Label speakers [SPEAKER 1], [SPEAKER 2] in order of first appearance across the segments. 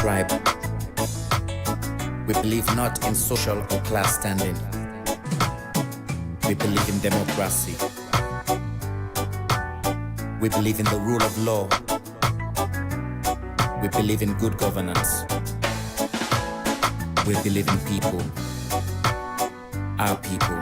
[SPEAKER 1] tribe. We believe not in social or class standing. We believe in democracy. We believe in the rule of law. We believe in good governance. We believe in people. Our people.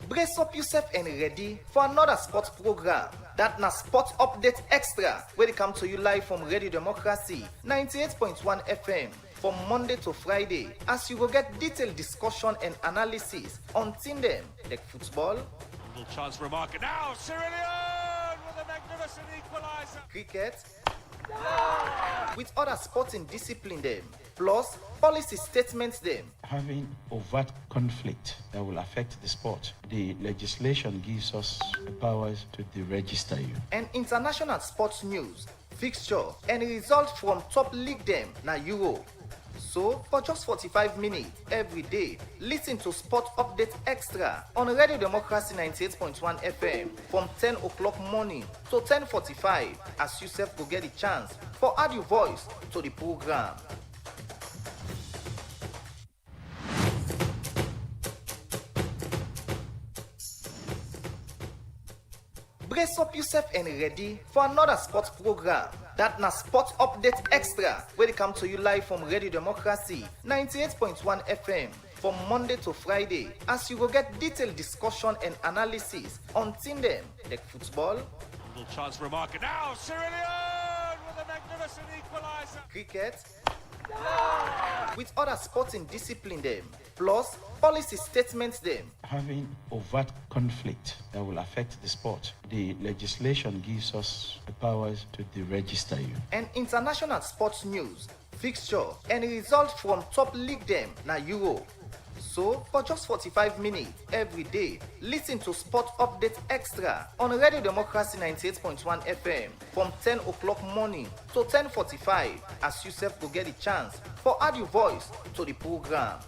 [SPEAKER 2] Brace up yourself and ready for another sports program. That na Sports Update Extra, where they come to you live from Radio Democracy 98.1 FM from Monday to Friday, as you will get detailed discussion and analysis on team them like football,
[SPEAKER 3] little chance for a marker now. Sierra Leone with a magnificent equaliser.
[SPEAKER 2] Cricket, with other sporting discipline them, plus policy statements them.
[SPEAKER 4] Having overt conflict that will affect the sport, the legislation gives us the powers to deregister you.
[SPEAKER 2] And international sports news, fixture, and results from top league them na Euro. So, for just 45 minutes every day, listen to Sport Update Extra on Radio Democracy 98.1 FM from 10 o'clock morning to 10:45, as you self will get a chance for add your voice to the program. Brace up yourself and ready for another sports program. That na Sports Update Extra, where they come to you live from Radio Democracy 98.1 FM from Monday to Friday, as you will get detailed discussion and analysis on team them like football,
[SPEAKER 3] Little chance for a marker now. Sierra Leone with a magnificent equaliser.
[SPEAKER 2] cricket, with other sporting discipline them, plus policy statements them.
[SPEAKER 4] Having overt conflict that will affect the sport, the legislation gives us the powers to deregister you.
[SPEAKER 2] And international sports news, fixture, and results from top league them na Euro. So, for just 45 minutes every day, listen to Sport Update Extra on Radio Democracy 98.1 FM from 10 o'clock morning to 10:45, as you self will get a chance for add your voice to the program.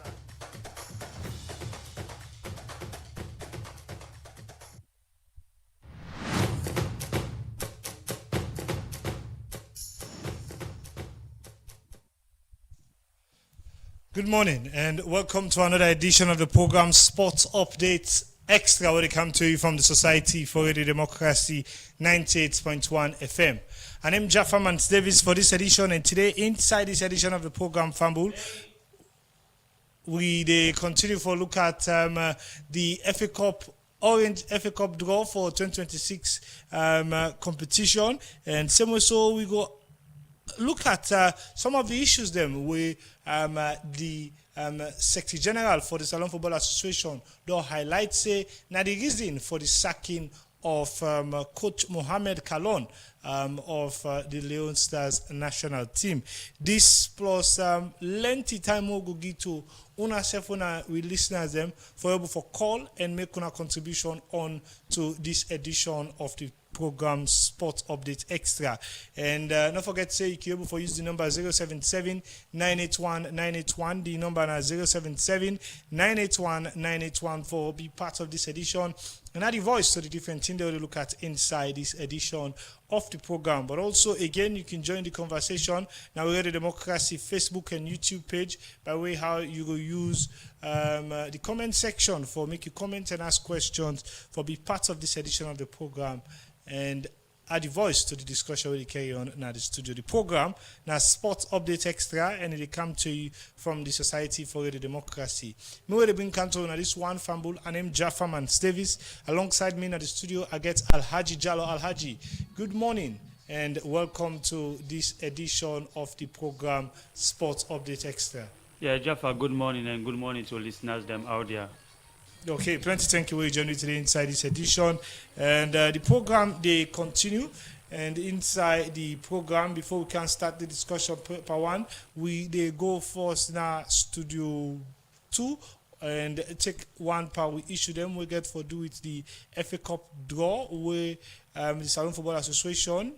[SPEAKER 5] Good morning and welcome to another edition of the program Sports Updates Extra, where they come to you from the Society for Radio Democracy 98.1 FM. And I'm Jaffa Mans Davis for this edition, and today inside this edition of the program Fambul, we continue for a look at the FA Cup Orange FA Cup draw for 2026 competition, and same way so we go look at some of the issues them with the Secretary General for the Salon Football Association do highlight say now the reason for the sacking of Coach Mohamed Kalon of the Leon Stars national team. This plus lengthy time we'll go give to una self we listeners them for able for call and make una contribution on to this edition of the program Sports Update Extra. And don't forget to say you can able for use the number 077-981-981, the number now 077-981-981 for be part of this edition and add the voice to the different thing they will look at inside this edition of the program. But also again you can join the conversation now. We have the Democracy Facebook and YouTube page by way how you will use the comment section for make you comment and ask questions for be part of this edition of the program and add the voice to the discussion we carry on now the studio. The program now Sports Update Extra, and it come to you from the Society for Radio Democracy. Me will bring control now this one fumble, and I'm Jaffa Mans Davis. Alongside me in the studio I get Alhaji Jallo. Alhaji, good morning and welcome to this edition of the program Sports Update Extra.
[SPEAKER 6] Yeah, Jaffa, good morning and good morning to listeners them out there.
[SPEAKER 5] Okay, plenty thank you for joining today inside this edition. And the program, they continue. And inside the program, before we can start the discussion per one, they go first now Studio 2 and take one part. We issue them. We get for do with the FA Cup draw where the Salon Football Association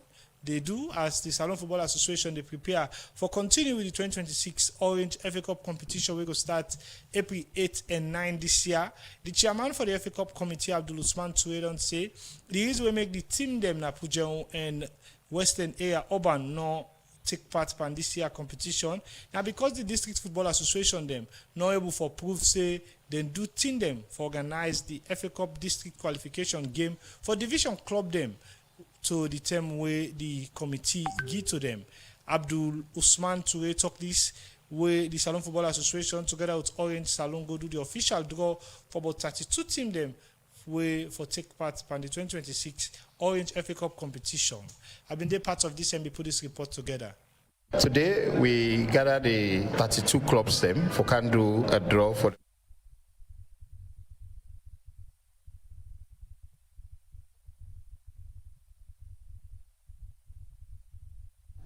[SPEAKER 5] they do as the Salon Football Association they prepare for continue with the 2026 Orange FA Cup competition. We go start April 8 and 9 this year. The chairman for the FA Cup committee, Abdul Usman Toure, don't say the reason we make the team them na Pujeon and Western Area Urban no take part in this year competition. Now because the District Football Association them not able for proof say then do team them for organize the FA Cup district qualification game for division club them to the term where the committee give to them. Abdul Usman Toure talk this where the Salon Football Association together with Orange Salon go do the official draw for about 32 team them way for take part in the 2026 Orange FA Cup competition. I've been there part of this and we put this report together.
[SPEAKER 7] Today we gather the 32 clubs them for can do a draw for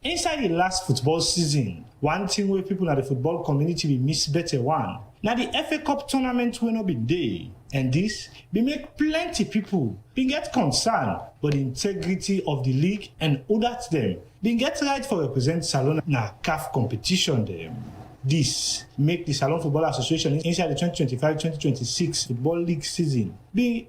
[SPEAKER 5] Inside the last football season, one thing where people at the football community will miss better one. Now the FA Cup tournament will not be there. And this will make plenty people be get concerned but the integrity of the league and others them be get right for represent Salon na CAF competition them. This make the Salon Football Association inside the 2025-2026 Football League season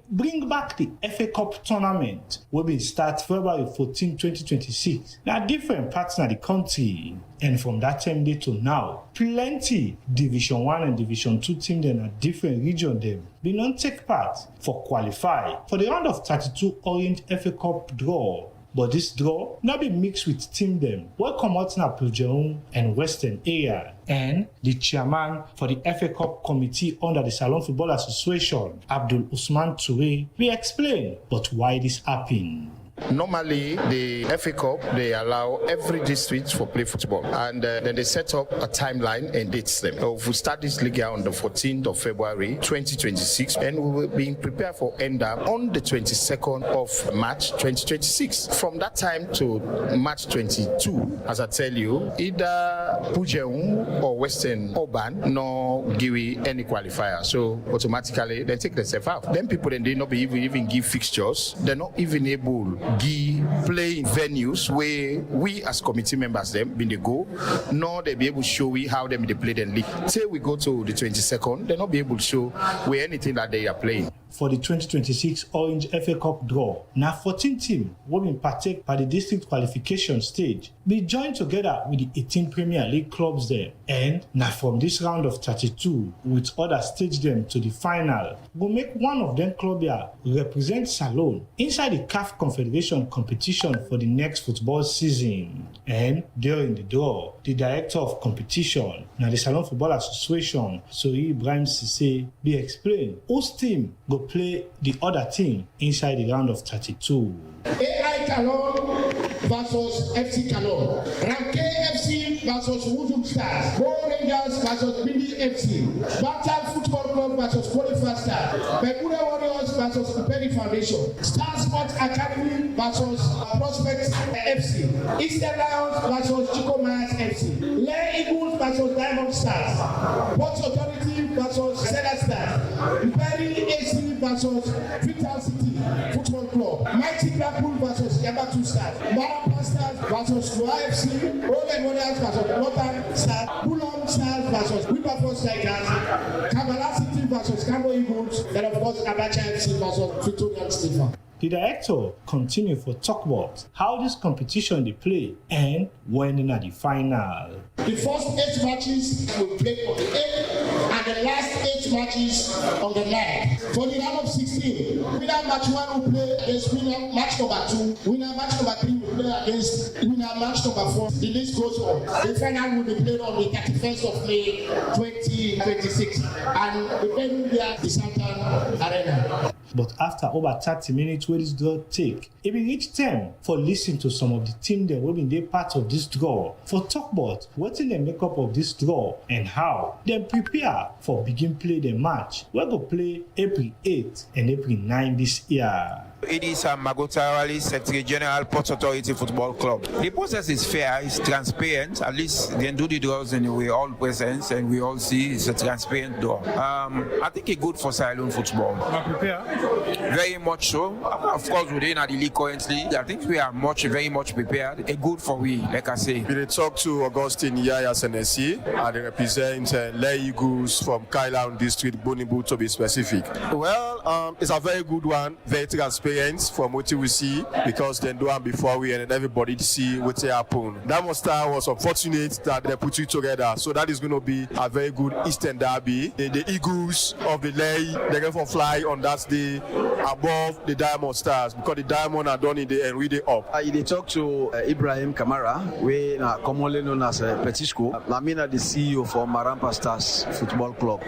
[SPEAKER 5] bring back the FA Cup tournament will be start February 14, 2026. Now different parts of the country and from that time day to now, plenty Division 1 and Division 2 teams in a different region them be non take part for qualify for the round of 32 Orange FA Cup draw. But this draw now be mixed with team them where come out na Pujeon and Western Area. And the chairman for the FA Cup committee under the Salon Football Association, Abdul Usman Toure, will explain but why this happened.
[SPEAKER 7] Normally, the FA Cup, they allow every district for play football. And then they set up a timeline and dates them. So we start this league on the 14th of February, 2026. And we will be prepared for end up on the 22nd of March, 2026. From that time to March 22, as I tell you, either Pujeon or Western Urban no give any qualifier. So automatically, they take themselves out. Then people, then they not be even give fixtures. They're not even able give playing venues where we as committee members them been they go, nor they be able to show we how them they play the league. Say we go to the 22nd, they not be able to show where anything that they are playing.
[SPEAKER 5] For the 2026 Orange FA Cup draw, now 14 teams will be partake by the district qualification stage, be joined together with the 18 Premier League clubs there. And now from this round of 32, with other stage them to the final, will make one of them club here represent Salon inside the CAF Confederation competition for the next football season. And during the draw, the director of competition, now the Salon Football Association, Sori Ibrahim Sisse, be explain whose team go play the other team inside the round of 32.
[SPEAKER 8] AI Calon versus FC Calon. Ranke FC versus Wuduk Stars. Go Rangers versus Bindi FC. Battle Football Club versus Qualifier Stars. Bermuda Warriors versus Perry Foundation. Star Sports Academy versus Prospect FC. Eastern Lions versus Chico Myers FC. Le Eagles versus Diamond Stars. Port Authority versus Seda Stars. Perry AC versus Vital City Football Club. Mighty Blackpool versus Yabatu Stars. Marapa Stars versus Kua FC. Roland Warriors versus Northern Stars. Fulham Stars versus Wilberforce Strikers. Kabbalah City versus Cambo Eagles. Then of course Abacha FC versus Victoria Stephen.
[SPEAKER 5] The director continue for talk about how this competition they play and when in the final.
[SPEAKER 8] The first 8 matches will play on the 8th and the last 8 matches on the 9th. For the round of 16, winner match 1 will play against winner match number 2. Winner match number 3 will play against winner match number 4. The list goes on. The final will be played on the 31st of May 2026 and the venue there is Santan Arena.
[SPEAKER 5] But after over 30 minutes where this draw take, it will reach time for listening to some of the team that will be there part of this draw. For talk about what's in the makeup of this draw and how they prepare for begin play the match. We're going to play April 8 and April 9 this year.
[SPEAKER 9] It is Magotarawali, Secretary General, Port Authority Football Club. The process is fair, it's transparent. At least they do the draws and we all present and we all see it's a transparent draw. I think it's good for Sierra football.
[SPEAKER 5] Are prepared?
[SPEAKER 9] Very much so. Of course, within the league currently, I think we are very much prepared. It's good for we, like I say.
[SPEAKER 10] We talk to Augustine Yaya Senesi, and they represent Lay Eagles from Kailan District, Bonibu to be specific. Well, it's a very good one, very transparent from what we see, because they do it before we and everybody see what happen. Diamond Star was unfortunate that they put it together, so that is going to be a very good Eastern derby. The Eagles of the Lay, they're going to fly on that day above the Diamond Stars, because the Diamond are done in the end, really up.
[SPEAKER 11] They talk to Ibrahim Kamara, we are commonly known as Petisco. I'm the CEO for Marampa Stars Football Club.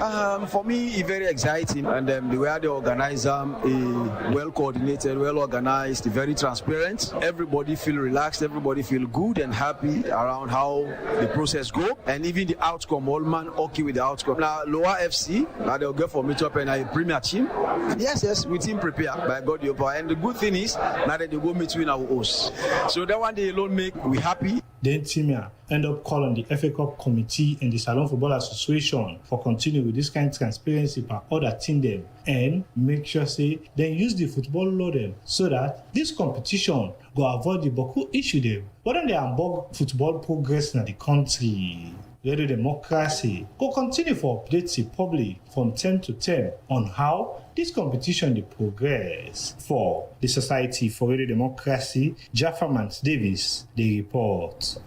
[SPEAKER 11] For me, it's very exciting, and the way they organize them is well coordinated, well organized, very transparent. Everybody feel relaxed, everybody feel good and happy around how the process go, and even the outcome. All man okay with the outcome. Now, Lower FC, they'll go for meet up and a premier team. Yes, we team prepare by God the power. And the good thing is now that they go between our hosts. So that one they alone make we happy.
[SPEAKER 5] Then Timia end up calling the FA Cup committee and the Salon Football Association for continuing with this kind of transparency per other team them and make sure say then use the football law them so that this competition go avoid the Boku issue them. But then they unbug football progress in the country. Radio Democracy go continue for updates the public from 10 to 10 on how this competition dey progress. For the Society for Radio Democracy, Jaffa Mans Davis, the report.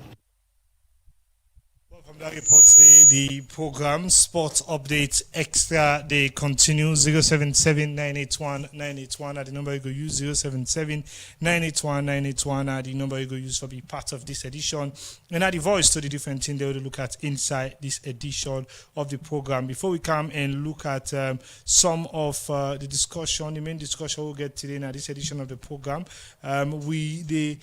[SPEAKER 5] That reports the program Sports Update Extra. They continue 077-981-981 at the number you go use 077-981-981 at the number you go use for be part of this edition. And at the voice to the different thing they will look at inside this edition of the program. Before we come and look at some of the discussion, the main discussion we'll get today in this edition of the program, we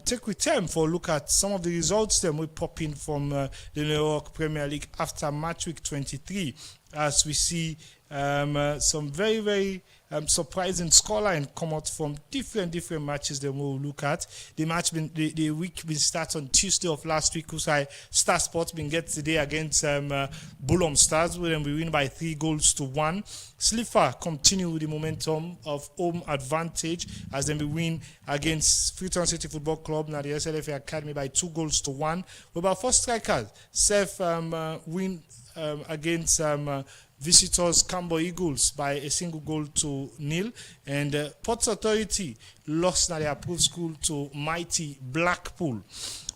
[SPEAKER 5] take with time for a look at some of the results that we pop in from the New York Premier League after match week 23, as we see some very, very surprising scoreline come out from different matches that we'll look at. The week will start on Tuesday of last week, whose Star Sports been get today against Bulom Stars, where we win by 3-1. Slipher continue with the momentum of home advantage as they win against Freetown City Football Club, now the SLFA Academy by 2-1. With our first strikers, Seth win against visitors Cambo Eagles by a 1-0, and Port Authority lost their approved school to mighty Blackpool.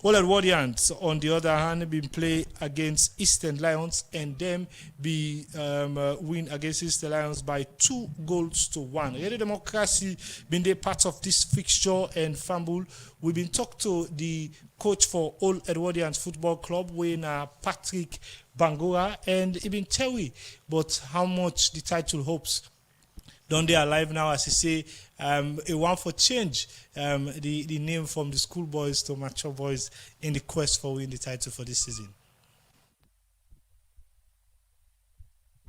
[SPEAKER 5] All Edwardians, on the other hand, been play against Eastern Lions and them be win against Eastern Lions by 2-1. Radio Democracy been the part of this fixture and fumble. We've been talked to the coach for Old Edwardians Football Club, when Patrick Bangura, and he been tell we but how much the title hopes don't they alive now, as he say, a one for change the name from the schoolboys to mature boys in the quest for winning the title for this season.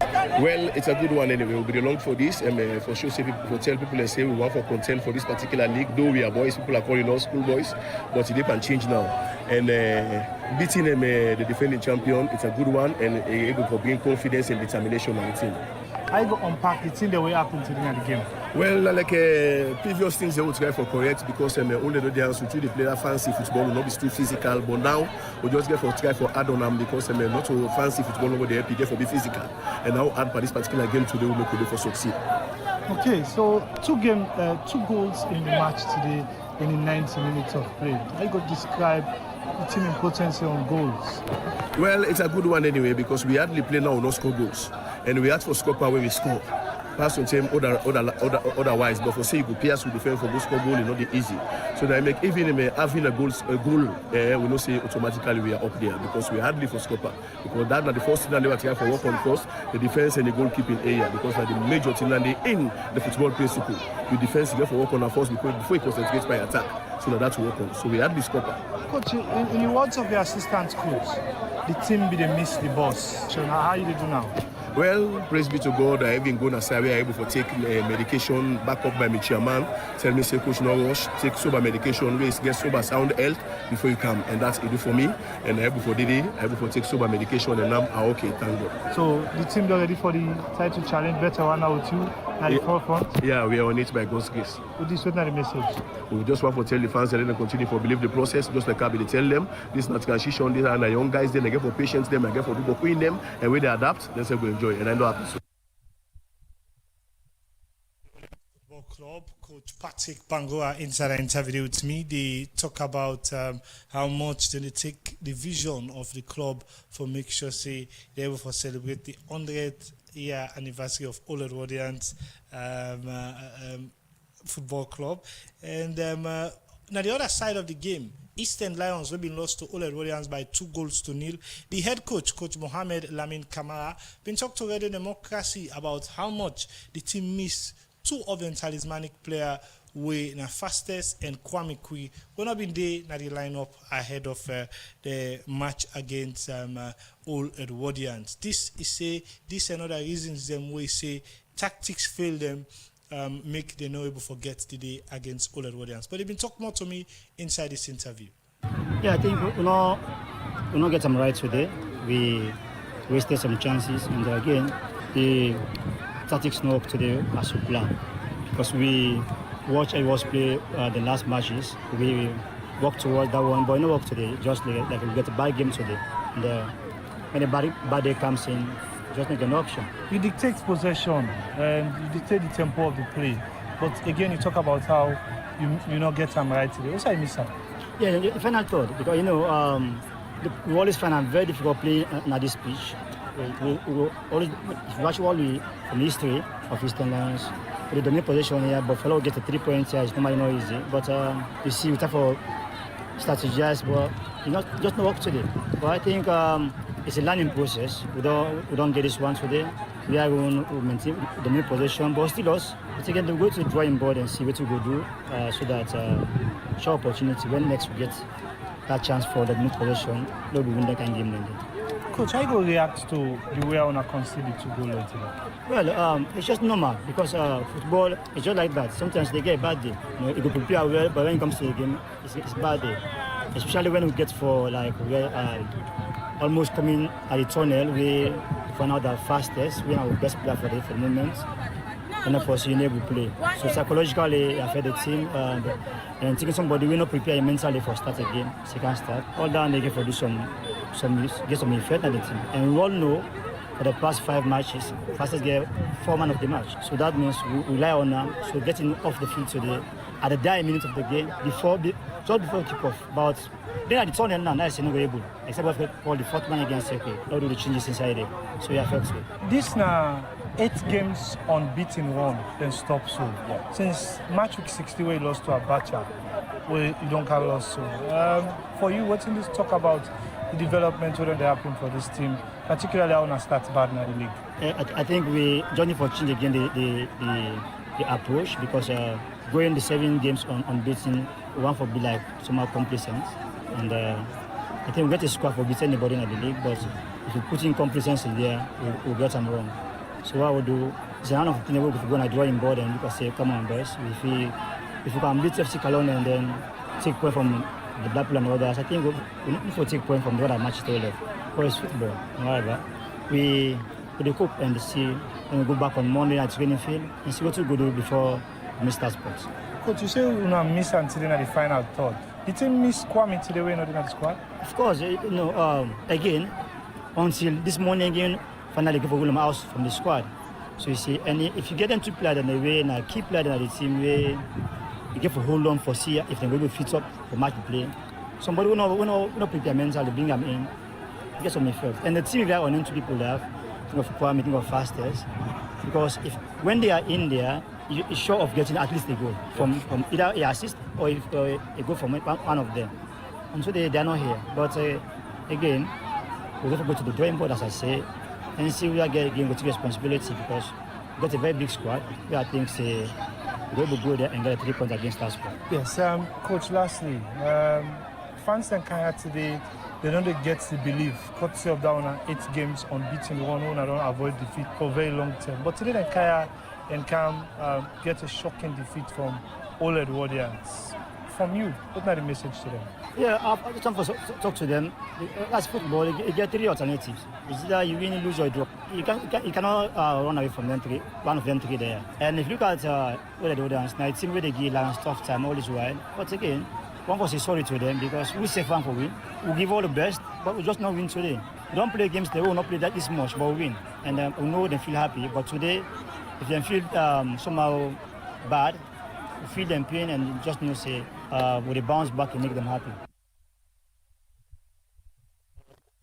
[SPEAKER 10] Well, it's a good one anyway. We'll be along for this and for sure for tell people and say we want for contend for this particular league. Though we are boys, people are calling us schoolboys, but it can change now. And beating them, the defending champion, it's a good one, and able to bring confidence and determination on the team.
[SPEAKER 5] I go unpack the thing the way happened today in the game.
[SPEAKER 10] Well, like previous things they will try for correct, because only the dance we the player fancy football will not be too physical, but now we just get for try for add on them, because not so fancy football over there, get for be physical. And now add for this particular game today will make it for succeed.
[SPEAKER 5] Okay, so two goals in the match today in the 90 minutes of play. I could describe the team in potency on goals.
[SPEAKER 10] Well, it's a good one anyway, because we hardly play now, no score goals. And we ask for score power when we score. Pass on team otherwise, but for say you go players who defend for go score goal, it's not easy. So that make even having a goal, we don't say automatically we are up there, because we hardly for score. Because that's the first thing that they were trying for work on first, the defense and the goalkeeping area, because that's the major thing that they in the football principle. The defense you have to work on first before it concentrates by attack. So that's work on. So we hardly score.
[SPEAKER 5] Coach, in the words of your assistant coach, the team be the miss the boss. So how you do now?
[SPEAKER 10] Well, praise be to God. I even go aside where I able to take medication back up by my chairman. Tell me, say, coach, no rush. Take sober medication, race, get sober sound health before you come. And that's it do for me. And I able for Didi, I able to take sober medication, and I'm okay, thank God.
[SPEAKER 5] So the team are ready for the title challenge, better one now with you at the forefront?
[SPEAKER 10] Yeah, we are on it by God's grace.
[SPEAKER 5] With this, what's the message?
[SPEAKER 10] We just want to tell the fans and then continue to believe the process, just like Kabi, they tell them, this is not transition, these are the young guys, then I get for patience them, I get for people queen them, and when they adapt, then say we enjoy, and I know happy.
[SPEAKER 5] Football Club, Coach Patrick Bangura inside an interview with me. They talk about how much they take the vision of the club for make sure say they're able to celebrate the 100th year anniversary of Old Edwardians Football Club. And now the other side of the game, Eastern Lions have been lost to Old Edwardians by 2-0. The head coach, Coach Mohamed Lamin Kamara, been talked to Radio Democracy about how much the team missed two of the talismanic player were na Fastest and Kwame Kui. We're not been there na the lineup ahead of the match against Old Edwardians. This another reasons them we say tactics fail them. Make them not able to forget the day against Old Edwardians. But they've been talking more to me inside this interview.
[SPEAKER 12] Yeah, I think we not get them right today. We wasted some chances, and again, the tactics not up today as we plan. Because we watch everyone play the last matches, we work towards that one, but no work today. Just like we get a bad game today, and when a bad day comes in, just make an option.
[SPEAKER 5] You dictate possession and you dictate the tempo of the play. But again, you talk about how you not get them right today. What's I miss out?
[SPEAKER 12] Yeah, the final thought, because we always find it very difficult playing at this pitch. We always, if you actually from history of Eastern Lions, we dominate possession here, but for get a 3 points here, it's normally not easy. But you see, we have to strategize, but just not work today. But I think it's a learning process. We don't get this one today. We are going to maintain the main position, but still us. It's again to go to the drawing board and see what we go do, so that show opportunity when next we get that chance for the main position, they'll be win that kind of game.
[SPEAKER 5] Coach, how you react to the way I want to concede the 2 goals today?
[SPEAKER 12] Well, it's just normal because football is just like that. Sometimes they get a bad day. You could prepare well, but when it comes to the game, it's a bad day. Especially when we get for like almost coming at the tunnel, we find out that Fastest, we are our best player for the moment, and of course, you never play. So psychologically, affect the team, and taking somebody we not prepare mentally for start again, second start. All that they get for do some effect at the team, and we all know for the past 5 matches, Fastest get 4 man of the match. So that means we rely on them. So getting off the field today at the dying minute of the game before kickoff, but then at the tunnel now, it's not able. Except for the 4th man against Seke, all do the changes inside there. So it affects it.
[SPEAKER 5] This now 8 games unbeaten run, then stop so. Yeah. Since match week 60 where you lost to Abacha, where you don't have lost so. For you, what's in this talk about the development that happen for this team, particularly how to start bad in the league?
[SPEAKER 12] I think we journey for change again the approach, because going the 7 games unbeaten, we want to be like somehow complacent. And I think we get a squad for beat anybody in the league, but if you put in complacency there, we'll get them wrong. So what we'll do is a of thing we go on a drawing board and we can say, come on boys, if we can beat FC Cologne and then take point from the Blackpool and others, I think we need to take point from the other matches still left. But it's football. However, we cook and see, and we go back on Monday at training field and see what we go do before we start sports.
[SPEAKER 5] Coach, you say we not miss until the final third. The team miss Kwame today when not in the squad?
[SPEAKER 12] Of course, again, until this morning again, finally give William out from the squad. So you see, and if you get them to play in the way and a key player in the team way, you get to hold on for see if they're going to fit up for match play. Somebody will not prepare mentally, bring them in, get some effect. And the team there on 2 people there, think of Kwame, think of Fastest, because when they are in there, you're sure of getting at least a goal from either a assist or a goal from one of them. And so they are not here. But again, we have to go to the drawing board, as I say, and see we are getting responsibility, because we got a very big squad. I think we're able to go there and get a 3 points against that squad.
[SPEAKER 5] Yes, Coach, lastly, fans in Kenya today, they don't get the belief, courtesy of that one 8 games unbeaten, one who don't avoid defeat for very long term. But today, Kenya and Cam get a shocking defeat from All Edwardians. From you, what are the message to them?
[SPEAKER 12] Yeah, I just want to talk to them. As football, you get 3 alternatives. It's either you win, lose, or drop. You cannot run away from them 3. One of them 3 there. And if you look at All Edwardians, now it seems they give Lions tough time all this while. But again, one was sorry to them because we say fan for win. We give all the best, but we just not win today. We don't play games, they will not play that this much, but we win. And we know they feel happy. But today, if they feel somehow bad, we feel them pain and just need to say, will they bounce back and make them happy?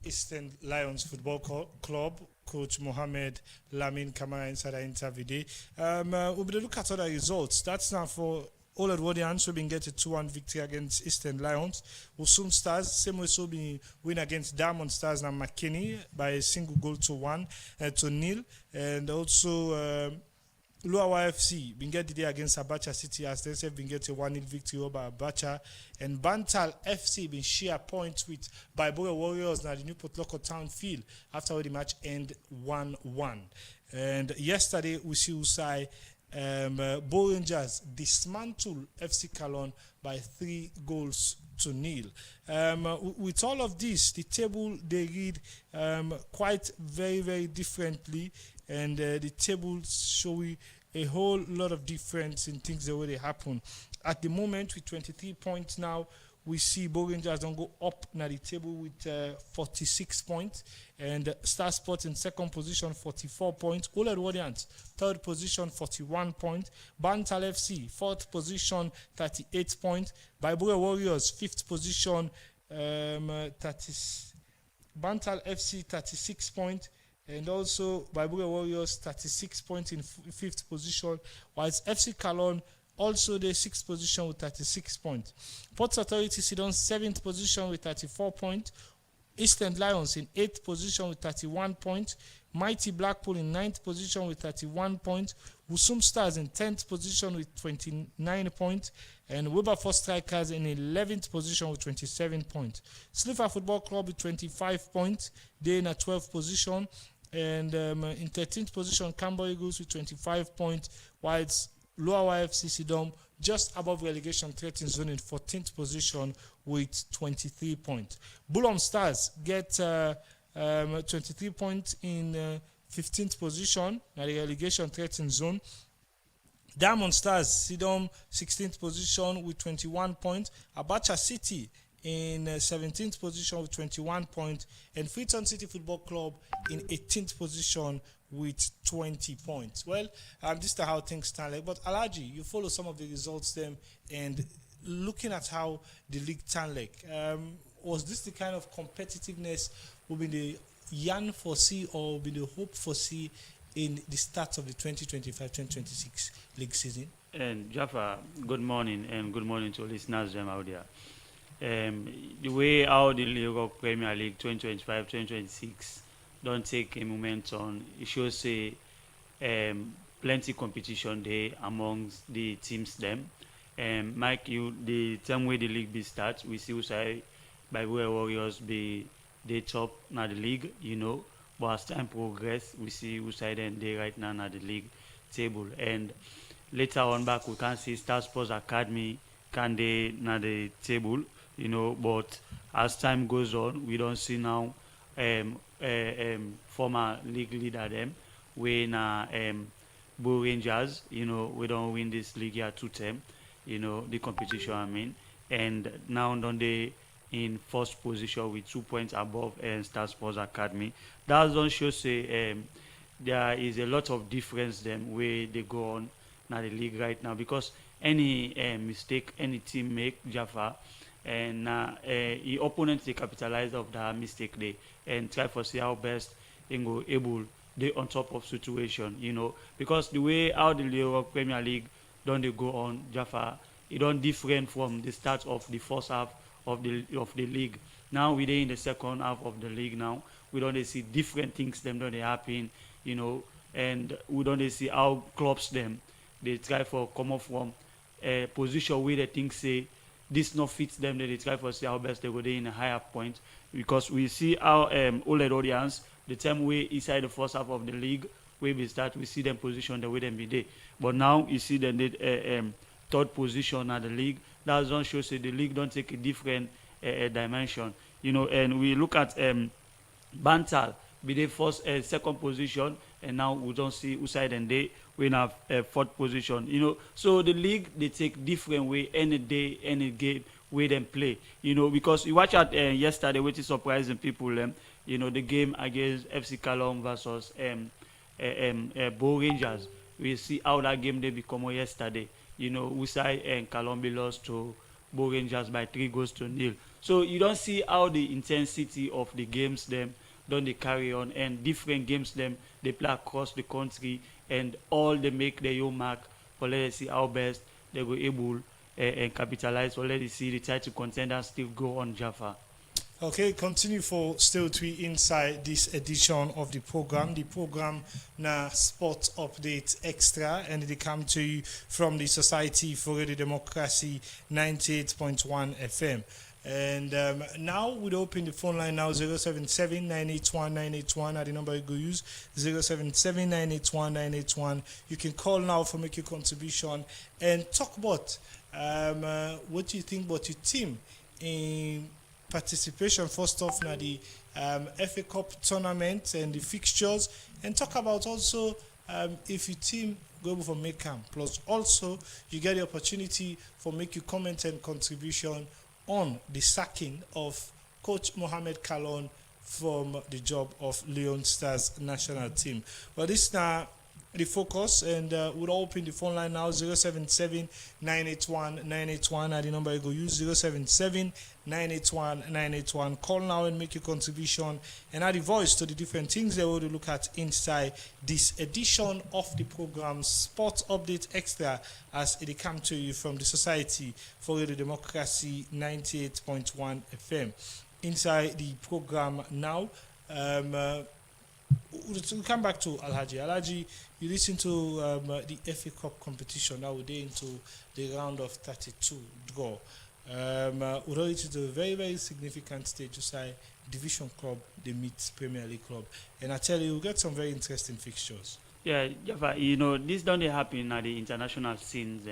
[SPEAKER 5] Eastern Lions Football Club coach Mohamed Lamin Kamara inside our interview day. We'll be look at other results. That's now for All Edwardians. We've been getting 2-1 victory against Eastern Lions. Usum Stars, same way so be win against Diamond Stars and McKinney by a single goal to 1-0. And also Luawa FC been get the day against Abacha City as they have been getting 1-0 victory over Abacha, and Bantal FC been share points with Baiboya Warriors now the new Port Loko Town field after the match end 1-1. And yesterday we see Usai Bo Rangers dismantle FC Kalon by 3-0. With all of this, the table they read quite very, very differently, and the table showing a whole lot of difference in things the way they happen. At the moment, with 23 points now, we see Bo Rangers don't go up now the table with 46 points, and Star Sports in second position 44 points. All Edwardians third position 41 points. Bantal FC fourth position 38 points. Baiboya Warriors fifth position 30. Bantal FC 36 points. And also Baiboya Warriors 36 points in fifth position, whilst FC Kalon also the sixth position with 36 points. Ports Authority sit on seventh position with 34 points. Eastern Lions in 8th position with 31 points. Mighty Blackpool in 9th position with 31 points. Usum Stars in 10th position with 29 points. And Wilberforce Strikers in 11th position with 27 points. Slipher Football Club with 25 points. They're in a 12th position. And in 13th position, Camber Eagles with 25 points. Whilst Lower FC Sidom just above relegation threatened zone in 14th position with 23 points. Bulom Stars get 23 points in 15th position at the relegation threatened zone. Diamond Stars Sidom 16th position with 21 points. Abacha City in 17th position with 21 points, and Freetown City Football Club in 18th position with 20 points. Well, this is how things stand like. But Alaji, you follow some of the results then, and looking at how the league stand like, was this the kind of competitiveness will be the yarn foresee or will be the hope foresee in the start of the 2025-2026 league season?
[SPEAKER 6] And Jaffa, good morning, and good morning to listeners out there. The way how the Europe Premier League 2025-2026 don't take a moment on, it shows plenty competition there amongst the teams them. Mike, the same way the league be start, we see Usai Baiboya Warriors be the top now the league, you know. But as time progress, we see Usai then they right now at the league table. And later on back we can see Star Sports Academy can they now the table. You know, but as time goes on, we don't see now former league leader them when Bo Rangers, you know, we don't win this league here 2 term, you know, the competition I mean, and now don't they in first position with 2 points above Star Sports Academy. That don't show there is a lot of difference them where they go on now the league right now, because any mistake any team make, Jaffa, and the opponents they capitalize of that mistake they and try to see how best they go able they on top of situation, you know, because the way how the Europe Premier League don't they go on, Jaffa, it don't different from the start of the first half of the league. Now we're in the second half of the league now. We don't see different things them don't they happen, you know, and we don't see how clubs them they try for come up from a position where they think say this not fits them, they try for see how best they go there in a higher point, because we see our OLED audience the time way inside the first half of the league where we start, we see them position the way them be there, but now you see them third position at the league. That don't show say the league don't take a different dimension, and we look at Bantal be the first second position, and now we don't see Usaid and they we have fourth position, so the league they take different way any day, any game where them play, because you watch out yesterday, which is surprising people, the game against FC Cologne versus Bo Rangers, we see how that game they become yesterday, Usaid and Cologne lost to Bo Rangers by 3-0. So you don't see how the intensity of the games them don't they carry on, and different games them they play across the country, and all they make their own mark for let us see how best they go able and capitalize, or let us see the title contenders still go on Jaffa.
[SPEAKER 5] Okay, continue for still to be inside this edition of the program. The program na Sports Update Extra, and they come to you from the Society for Radio Democracy 98.1 FM. And now we'll open the phone line now, 077-981-981 at the number you go use, 077-981-981. You can call now for make your contribution and talk about what do you think about your team in participation, first off, now the FA Cup tournament and the fixtures, and talk about also if your team go able for make camp. Plus also you get the opportunity for make your comment and contribution on the sacking of Coach Mohamed Kalon from the job of Leon Stars national team. But this is now the focus, and we'll open the phone line now, 077-981-981 at the number you go use, 077-981-981. Call now and make your contribution and add the voice to the different things that we'll look at inside this edition of the program Sports Update Extra, as it come to you from the Society for Radio Democracy 98.1 FM. Inside the program now, we'll come back to Alhaji. Alhaji, you listen to the FA Cup competition. Now we're into the round of 32 draw. We're already to a very, very significant stage. Just like Division Club, they meet Premier League Club. And I tell you, we'll get some very interesting fixtures.
[SPEAKER 6] Yeah, this don't happen at the international scenes,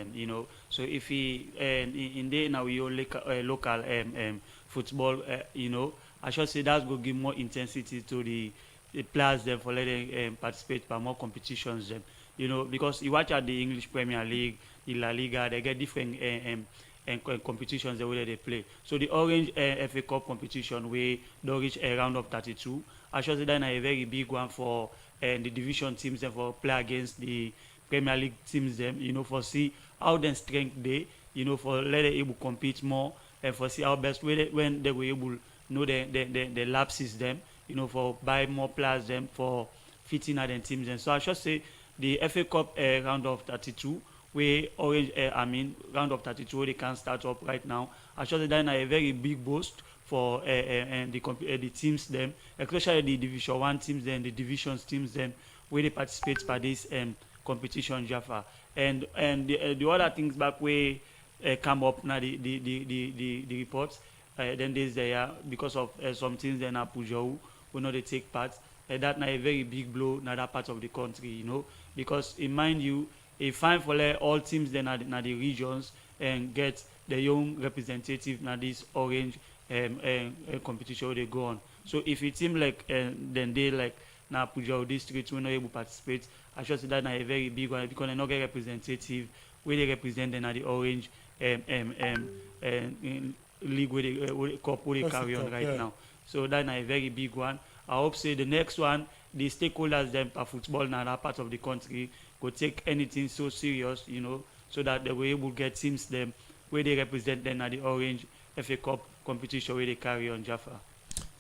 [SPEAKER 6] so if he in there now we local football, I should say that's going to give more intensity to the players them for letting participate by more competitions them, because you watch at the English Premier League, the La Liga, they get different competitions the way they play. So the Orange FA Cup competition where they reach a round of 32, I should say that's a very big one for the division teams them for play against the Premier League teams them, for see how their strength they, for let them able compete more, and for see how best when they were able know the lapses them, for buy more players them for fitting at the teams. And so I should say the FA Cup round of 32, where Orange, round of 32, where they can start up right now. I should say that a very big boost for the teams them, especially the Division 1 teams them, the divisions teams them, where they participate by this competition Jaffa. And the other things back where come up now the reports. Then there's because of some teams then are Pujau will not they take part. That now a very big blow in that part of the country, because in mind you, a fine for all teams then at the regions and get the young representative now this Orange competition they go on. So if a team like then they like now Pujau district will not able to participate, I should say that now a very big one because they're not get representative where they represent then at the Orange league where they cup where they carry on right now. So that's a very big one. I hope say the next one, the stakeholders them for football in that part of the country could take anything so serious, so that they were able to get teams them where they represent them at the Orange FA Cup competition where they carry on Jaffa.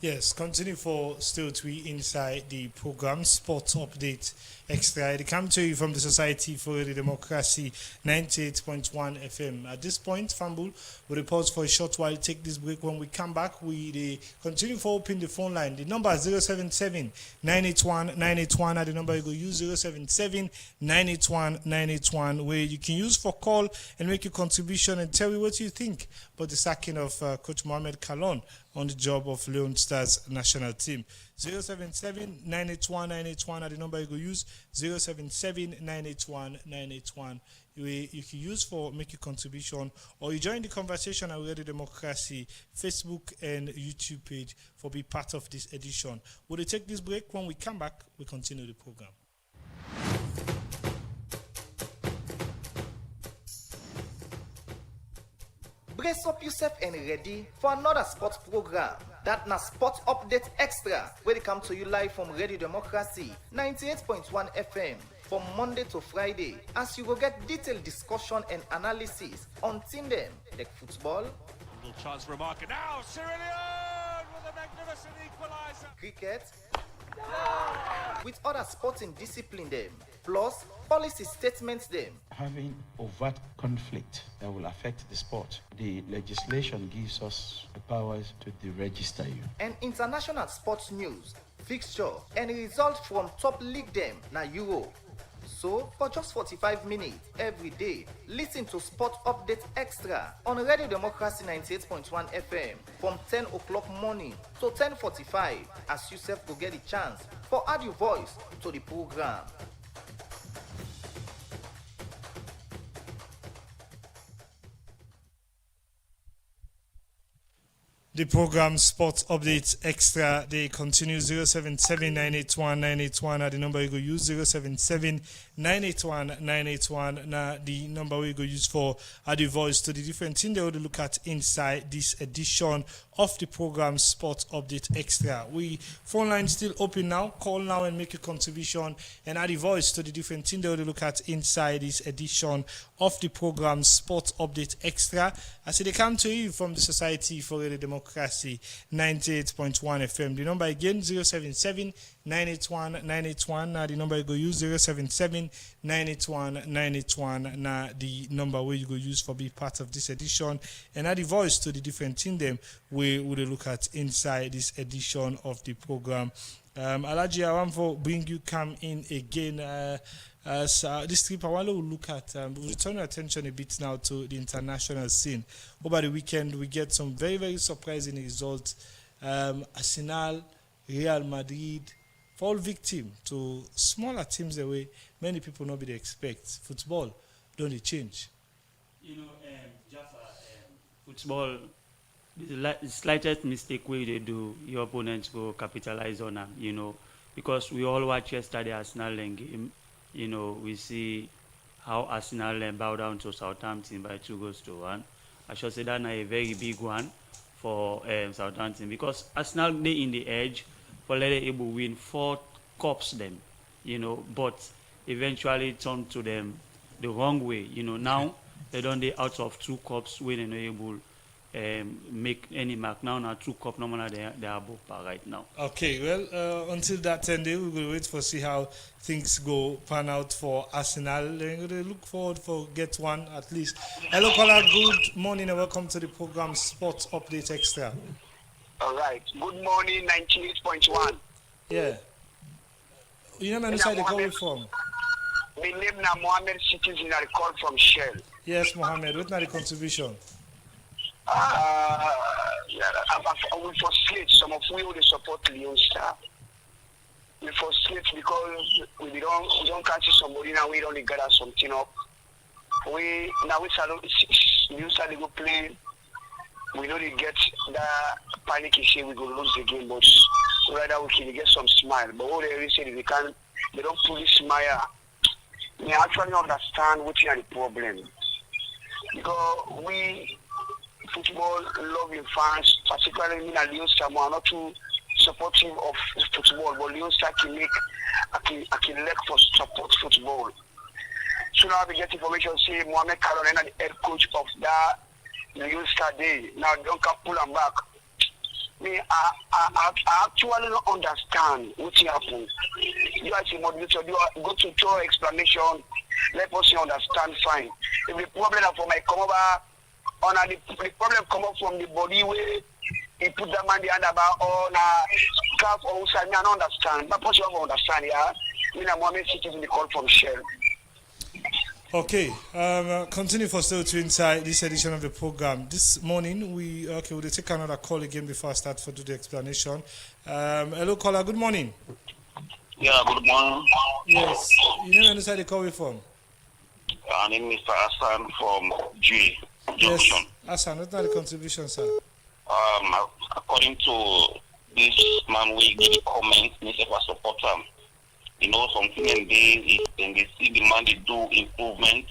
[SPEAKER 5] Yes, continue for still to be inside the program Sports Update Extra. It comes to you from the Society for the Democracy 98.1 FM. At this point, Fambul will pause for a short while, take this break. When we come back, we continue for open the phone line. The number is 077-981-981. At the number you go use 077-981-981, where you can use for call and make your contribution and tell me what you think about the sacking of Coach Mohamed Kalon on the job of Leon Stars national team. 077-981-981 at the number you go use. 077-981-981. You can use for make your contribution, or you join the conversation at Radio Democracy Facebook and YouTube page for be part of this edition. We'll take this break. When we come back, we continue the program.
[SPEAKER 2] Brace up yourself and ready for another sports program. That na Sports Update Extra, where they come to you live from Radio Democracy 98.1 FM from Monday to Friday, as you will get detailed discussion and analysis on team them like football,
[SPEAKER 3] Little chance for a marker now. Cyrillion with a magnificent equaliser.
[SPEAKER 2] cricket, with other sporting discipline them, plus policy statements them.
[SPEAKER 4] Having overt conflict that will affect the sport, the legislation gives us the powers to deregister you.
[SPEAKER 2] And international sports news, fixture, and results from top league them na Euro. So, for just 45 minutes every day, listen to Sport Update Extra on Radio Democracy 98.1 FM from 10 o'clock morning to 10:45, as you self will get a chance for add your voice to the program.
[SPEAKER 5] The program Sports Updates Extra, they continue. 077-981-981 at the number you go use. 077-981-981 na the number we go use for add the voice to the different thing they will look at inside this edition of the program Sports Update Extra. We phone line still open now. Call now and make a contribution and add the voice to the different thing they will look at inside this edition of the program Sports Update Extra. As they come to you from the Society for the Democracy 98.1 FM. The number again 077-981-981. Now the number you go use 077-981-981. Now the number where you go use for be part of this edition and add the voice to the different thing them we would look at inside this edition of the program. Alaji, I want to bring you come in again. This trip, I want to look at, we return our attention a bit now to the international scene. Over the weekend, we get some very, very surprising results. Arsenal, Real Madrid, fall victim to smaller teams the way many people not be expect. Football, don't they change?
[SPEAKER 6] You know, Jaffa, football, the slightest mistake where they do, your opponents go capitalize on them, you know, because we all watch yesterday Arsenal game. You know, we see how Arsenal bow down to Southampton by 2-1. I should say that's a very big one for Southampton, because Arsenal they in the edge for letting able win 4 cups them, you know, but eventually turned to them the wrong way. You know, now they don't they out of 2 cups when they're able make any mark. Now 2 cup normally they are both par right now.
[SPEAKER 5] Okay, well, until that 10 day, we will wait for see how things go pan out for Arsenal. We're going to look forward for get one at least. Hello, caller. Good morning and welcome to the program Sports Update Extra.
[SPEAKER 13] All right. Good morning, 98.1.
[SPEAKER 5] Yeah. You know, man, inside the call from?
[SPEAKER 13] My name is Mohammed Citizen. I call from Shell.
[SPEAKER 5] Yes, Mohammed. What's the contribution?
[SPEAKER 13] We frustrate some of we who support Leon Star. We frustrate because we don't catch somebody now. We don't gather something up. We start Leon Star they go play. We know they get that panic. You say we go lose the game, but rather we can get some smile. But what they say is they don't fully smile. They actually understand what is the problem, because we football loving fans, particularly in Leon Star, are not too supportive of football, but Leon Star can make I can like for support football. So now we get information say Mohamed Kalon is the head coach of that Leon Star day. Now don't pull them back. I actually don't understand what happened. You as a moderator, you go to your explanation, let us understand fine. If the problem for my come over, on the problem come up from the body where he put the man the hand about on a calf or side, I don't understand. But possible to understand, yeah. Me and Mohammed City in the call from Shell.
[SPEAKER 5] Okay, continue for still to inside this edition of the program. This morning, we'll take another call again before I start for the explanation. Hello, caller, good morning.
[SPEAKER 14] Yeah, good morning.
[SPEAKER 5] Yes, you know where the call from?
[SPEAKER 14] My name is Mr. Hassan from G.
[SPEAKER 5] Yes, Hassan, what's the contribution, sir?
[SPEAKER 14] According to this man, we give a comment, Mr. Supporter. You know, something in they see the man they do improvement,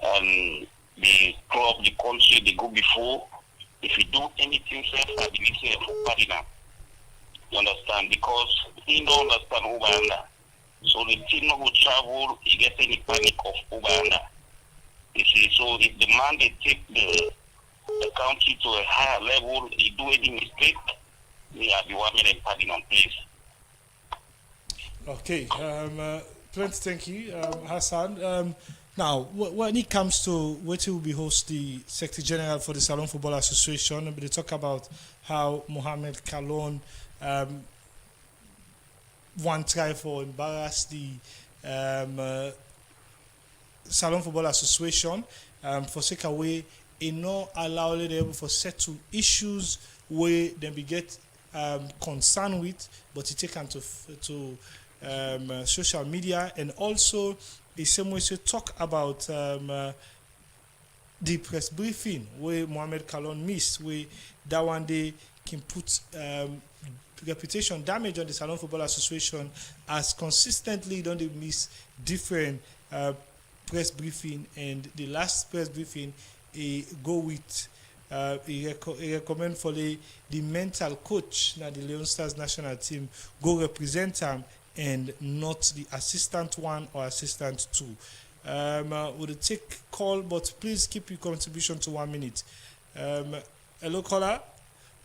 [SPEAKER 14] and the club, the country, they go before. If you do anything, sir, I believe say for partner. You understand? Because he don't understand Uganda. So the team not go travel, he gets any panic of Uganda. You see, so if the man they take the country to a higher level, he do any mistake, they are the one that party on place.
[SPEAKER 5] Okay, plenty thank you, Hassan. Now, when it comes to what will be host the Secretary General for the Salon Football Association, they talk about how Mohamed Kalon one try for embarrass the Salon Football Association for take away a no allow them for settle issues where they be get concerned with, but it take to social media, and also the same way to talk about the press briefing where Mohamed Kalon missed, where that one day can put reputation damage on the Salon Football Association, as consistently don't they miss different press briefing, and the last press briefing go with recommend for the mental coach now the Leon Stars national team go represent them and not the assistant one or assistant two. We'll take call, but please keep your contribution to 1 minute. Hello, caller,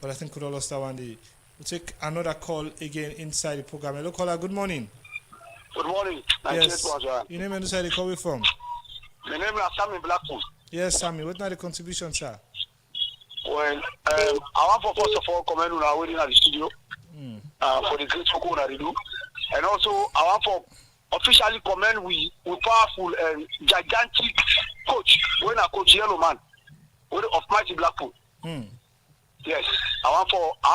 [SPEAKER 5] but I think we lost that one day. We'll take another call again inside the program. Hello, caller, good morning.
[SPEAKER 13] Good morning.
[SPEAKER 5] Yes. Your name and inside the call from?
[SPEAKER 13] My name is Sammy Blackpool.
[SPEAKER 5] Yes, Sammy. What's not the contribution, sir?
[SPEAKER 13] Well, I want for first of all comment on our wedding at the studio for the great work that they do. And also, I want for officially comment with powerful and gigantic coach, when I coach Yellow Man of Mighty Blackpool. Yes, I want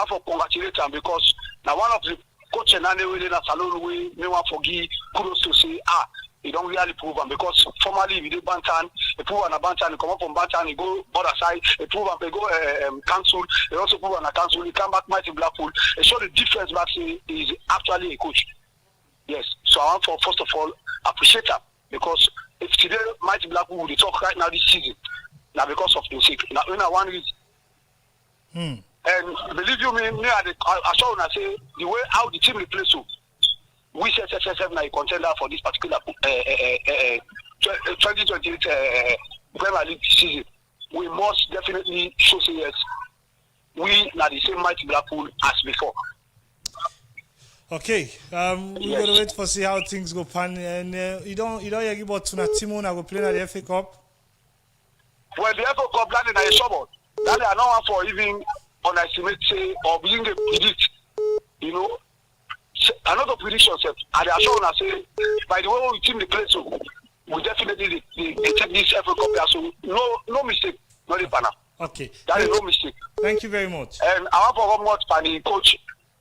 [SPEAKER 13] for congratulate him, because now one of the coach and Nane in a salon way, me want for give kudos to say he don't really prove him, because formerly we did Bantan, he prove on a Bantan, he come up from Bantan, he go border side, he prove him, he go council, he also prove on a council, he come back Mighty Blackpool, he show the difference back, say he is actually a coach. Yes, so I want for first of all appreciate him, because if today Mighty Blackpool will talk right now this season, now because of music, now when I want reason. And believe you me, I saw when I say the way how the team replace you, we said SSF now a contender for this particular 2028 Premier League season. We must definitely show say yes, we are the same Mighty Blackpool as before.
[SPEAKER 5] Okay, we're gonna wait for see how things go pan, and you don't hear about Tuna Timon I go play at the FA Cup.
[SPEAKER 13] Well, the FA Cup that is a trouble. That they are not for even underestimate say or being a predict, you know. Another prediction set, and they are showing us say by the way we team the place, so we definitely they take this FA Cup. So no mistake, no panel.
[SPEAKER 5] Okay,
[SPEAKER 13] that is no mistake.
[SPEAKER 5] Thank you very much.
[SPEAKER 13] And I want to come out by the coach,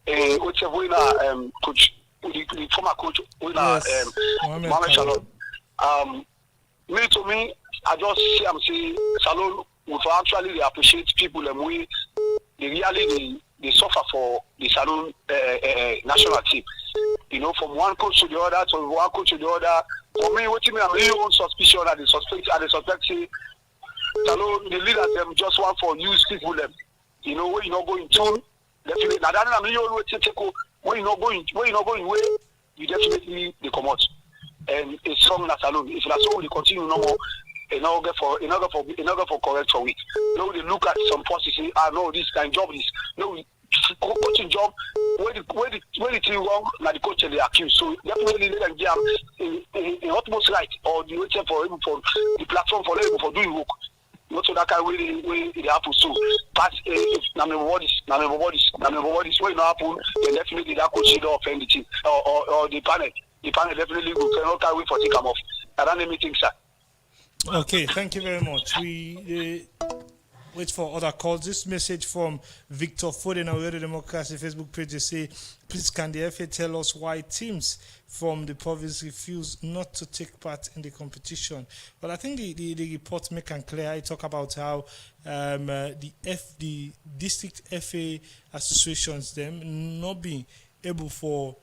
[SPEAKER 13] which is winner, coach, the former coach winner, Mohamed Shalom. To me, I just see I'm saying Salon would actually appreciate people and we they really they suffer for the Salon national team. You know, from one coach to the other, to one coach to the other. For me, what I'm really on suspicion that they suspect say Salon the leaders them just want for use people them. You know, when you not going tune, definitely now that I'm really always take when you not going way, you definitely they come out. And it's strong as Salon. If that's all they continue no more. Another for correct for week. No, they look at some forces say, no, this kind of job is no coaching job, where the team wrong, now the coach they accused. So definitely let them give in utmost right or the waiting for the platform for them for doing work. Not so that kind way it happen. So pass if bodies when it not happen, then definitely that coach should offend the team or the panel. The panel definitely will cannot wait for it to come off. I don't let think, sir.
[SPEAKER 5] Okay, thank you very much. We wait for other calls. This message from Victor Foden, our Radio Democracy Facebook page, they say, please can the FA tell us why teams from the province refuse not to take part in the competition? Well, I think the report make and clear. I talk about how the district FA associations them not being able for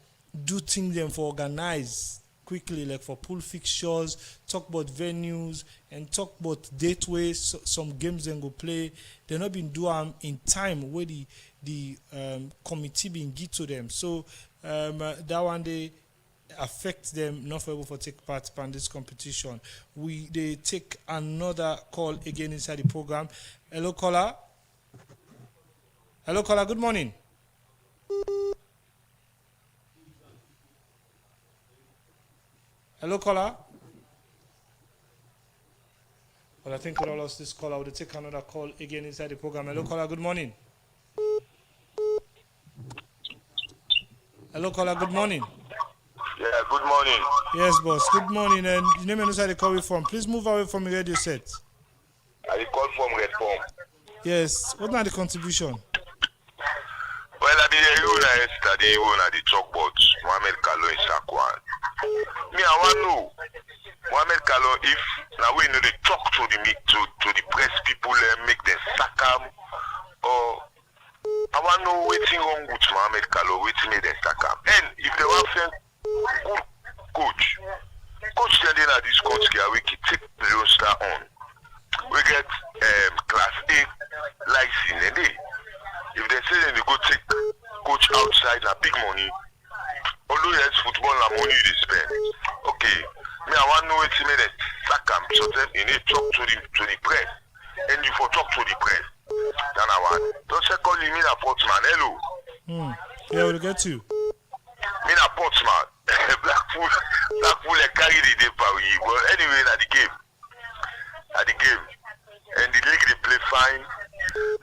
[SPEAKER 5] do things them for organize quickly, like for pool fixtures, talk about venues, and talk about date ways some games then go play. They're not been doing in time where the committee been give to them. So that one they affect them not able to take part in this competition. They take another call again inside the program. Hello caller. Hello caller, good morning. Hello, caller. Well, I think we all lost this call. I will take another call again inside the program. Hello, caller. Good morning. Hello, caller. Good morning.
[SPEAKER 15] Yeah, good morning.
[SPEAKER 5] Yes, boss. Good morning. And your name and inside the call from. Please move away from the radio set.
[SPEAKER 15] I call from Red Form.
[SPEAKER 5] Yes. What are the contribution?
[SPEAKER 15] Well, I did a yesterday at the chalkboard, Mohamed Kalo in Sakwan. Me, I want to know, Mohamed Kalo, if now we know they talk to the press people and make them sack him, or I want to know what's wrong with Mohamed Kalo, what's made them sack him. And if they want to send good coach sending at this coach here, we can take the roster on. We get class A license, and if they say they go take coach outside na big money, although yes, football na money they spend. Okay, me I want to know what's made it sack am, so then you need to talk to the press, and you for talk to the press. Then I want. Don't say call me na Portsman. Hello.
[SPEAKER 5] Yeah, we'll get you.
[SPEAKER 15] Me na Portsman. Blackpool carry the day for you. But anyway, at the game, and the league they play fine.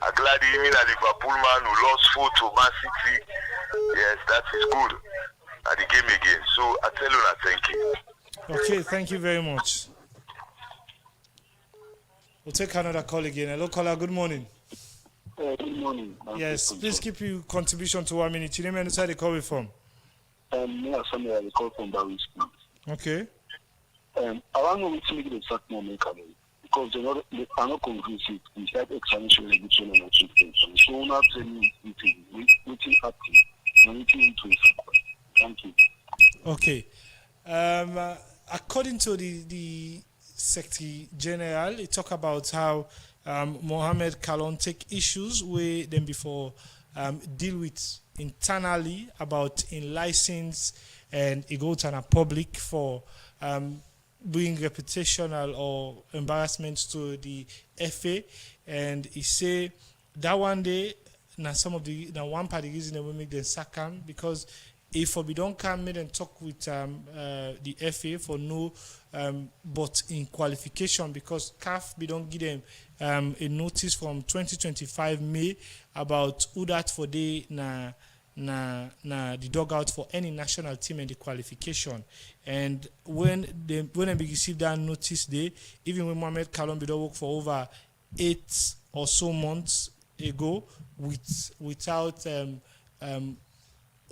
[SPEAKER 15] I'm glad even a Liverpool man who lost 4 to Man City. Yes, that is good. At the game again. So I tell you that thank you.
[SPEAKER 5] Okay, thank you very much. We'll take another call again. Hello, caller. Good morning.
[SPEAKER 16] Good morning.
[SPEAKER 5] Yes, please keep your contribution to 1 minute. Your name and inside the call from.
[SPEAKER 16] Yeah, somewhere I call from Barry Street.
[SPEAKER 5] Okay.
[SPEAKER 16] I want to know which make the sack more make because they are not convinced with that explanation religion and achievement. So not saying anything, waiting happen, anything to Thank you.
[SPEAKER 5] Okay. According to the Secretary General, it talk about how Mohamed Kalon take issues where them before deal with internally about in license and it go to a public for bring reputational or embarrassment to the FA, and he say that one day now some of the now one part of the reason they will make them sack him because if we don't come in and talk with the FA for no but in qualification because CAF we don't give them a notice from 2025 May about who that for the the dugout for any national team and the qualification. And when they receive that notice day, even when Mohamed Kalon don't work for over 8 or so months ago without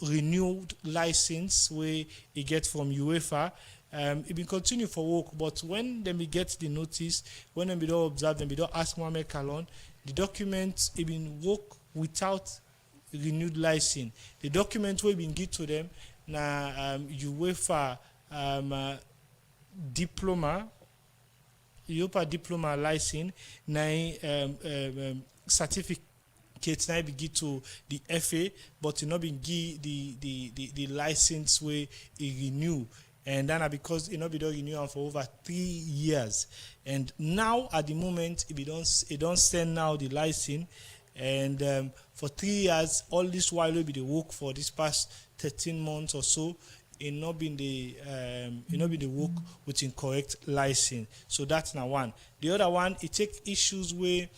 [SPEAKER 5] renewed license where he get from UEFA, it will continue for work. But when they get the notice, when they don't observe them, they don't ask Mohamed Kalon, the document it been work without renewed license. The document will be given to them na UEFA diploma license na certificate now be give to the FA, but it not be give the license where it renew, and then because it not be done renew for over 3 years, and now at the moment it don't send now the license. And for 3 years, all this while will be the work for this past 13 months or so, in not being the work with incorrect license. So that's now one. The other one, it take issues where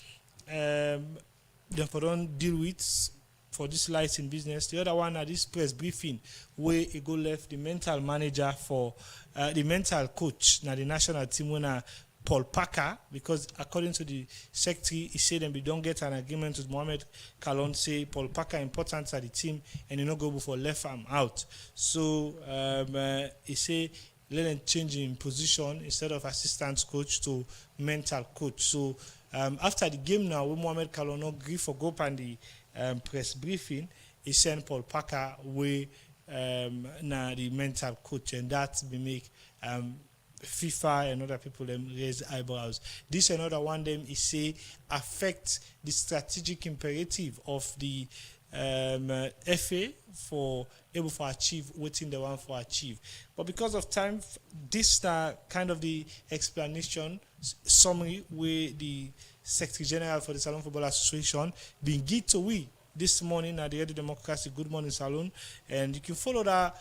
[SPEAKER 5] them for don't deal with for this license business. The other one are this press briefing where it go left the mental manager for the mental coach now the national team winner Paul Parker, because according to the secretary, he said they don't get an agreement with Mohamed Kalon, say Paul Parker important to the team and he not go for left arm out. So he say let them change in position instead of assistant coach to mental coach. So after the game now, when Mohamed Kalon not agree for go on the press briefing, he sent Paul Parker away now the mental coach, and that will make FIFA and other people them raise eyebrows. This another one them is say affect the strategic imperative of the FA for able to achieve waiting the one for achieve. But because of time, this kind of the explanation summary where the Secretary General for the Salon Football Association being give to we this morning at the Radio Democracy Good Morning Salon, and you can follow that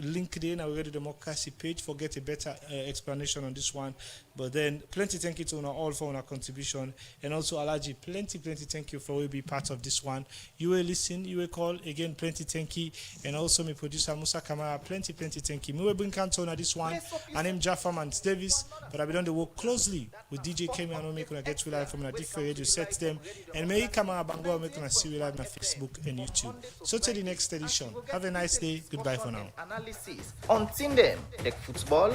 [SPEAKER 5] link there in our Radio Democracy page for get a better explanation on this one. But then plenty thank you to all for our contribution, and also Alaji, plenty thank you for be part of this one. You will listen, you will call again, plenty thank you, and also my producer Musa Kamara, plenty thank you. Me will bring Canton on this one. I name Jaffa Mans Davis, but I've been on the work closely with DJ Kemi and make get to live from a different radio set them, and may Kamara Bango make us see you live on Facebook and YouTube. So till the next edition, have a nice day. Goodbye for now.
[SPEAKER 2] Analysis on Tindem, the football